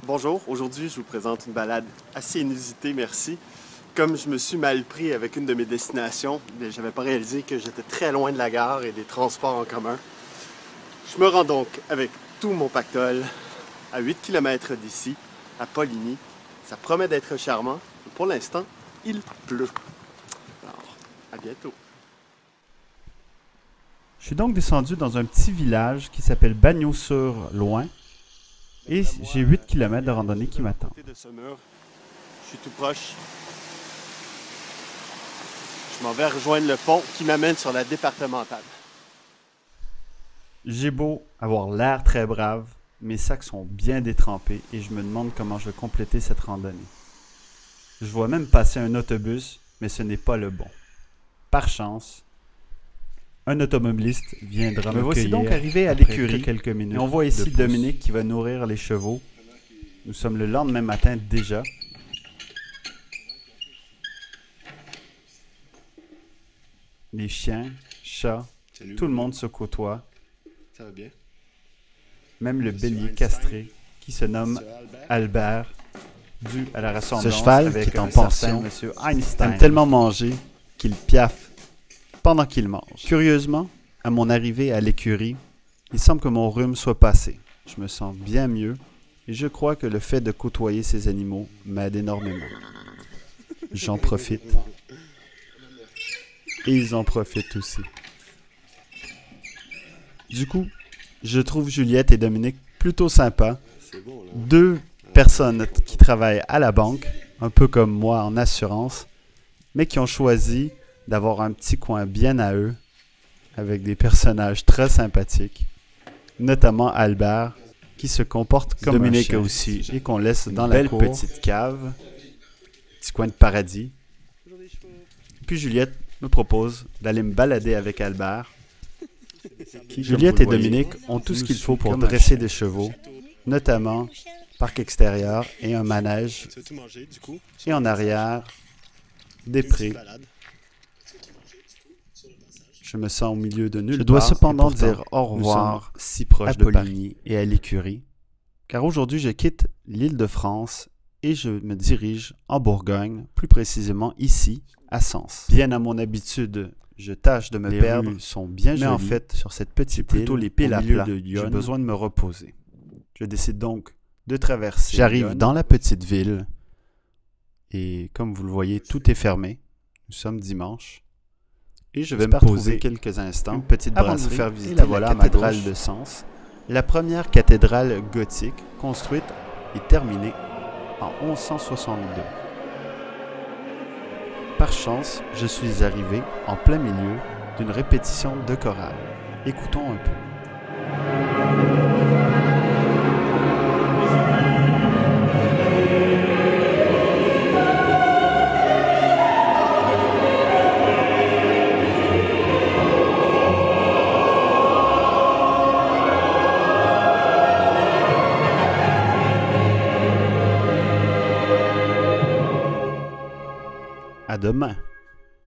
Bonjour, aujourd'hui je vous présente une balade assez inusitée, merci. Comme je me suis mal pris avec une de mes destinations, je n'avais pas réalisé que j'étais très loin de la gare et des transports en commun. Je me rends donc avec tout mon pactole à 8 km d'ici, à Poligny. Ça promet d'être charmant, mais pour l'instant, il pleut. Alors, à bientôt. Je suis donc descendu dans un petit village qui s'appelle Bagnols-sur-Loing et j'ai 8 km de randonnée qui m'attend. De ce mur, je suis tout proche. Je m'en vais rejoindre le pont qui m'amène sur la départementale. J'ai beau avoir l'air très brave, mes sacs sont bien détrempés et je me demande comment je vais compléter cette randonnée. Je vois même passer un autobus, mais ce n'est pas le bon. Par chance, un automobiliste viendra me voici donc arrivé à l'écurie quelques minutes. Et on voit ici Dominique qui va nourrir les chevaux. Nous sommes le lendemain matin déjà. Les chiens, chats, Salut, tout le monde se côtoie. Ça va bien? Même le bélier castré qui se nomme Albert, dû à la ressemblance Ce cheval, avec qui est en un certain pension, Monsieur Einstein, aime tellement manger qu'il piaffe pendant qu'il mange. Curieusement, à mon arrivée à l'écurie, il semble que mon rhume soit passé. Je me sens bien mieux et je crois que le fait de côtoyer ces animaux m'aide énormément. J'en profite. Et ils en profitent aussi. Du coup, je trouve Juliette et Dominique plutôt sympas. Deux personnes qui travaillent à la banque, un peu comme moi en assurance, mais qui ont choisi d'avoir un petit coin bien à eux, avec des personnages très sympathiques, notamment Albert, qui se comporte comme Dominique un chien aussi. et qu'on laisse dans Belle la cour, petite cave, petit coin de paradis. Puis Juliette me propose d'aller me balader avec Albert. Juliette et Dominique ont tout ce qu'il faut pour dresser des chevaux, notamment parc extérieur et un manège, Tu veux tout manger, du coup? et en arrière, des prés. Je me sens au milieu de nulle part. Je dois cependant dire au revoir si proche de Poligny et à l'écurie, car aujourd'hui je quitte l'Île-de-France et je me dirige en Bourgogne, plus précisément ici, à Sens. Bien à mon habitude, je tâche de me perdre. Les rues sont bien jolies, mais en fait, sur cette petite île, les pieds à plat, j'ai besoin de me reposer. Je décide donc de traverser. J'arrive dans la petite ville et comme vous le voyez, tout est fermé. Nous sommes dimanche. Et je vais me poser quelques instants, une petite brasserie, avant de vous faire visiter la cathédrale de Sens, la première cathédrale gothique construite et terminée en 1162. Par chance, je suis arrivé en plein milieu d'une répétition de chorale. Écoutons un peu. À demain.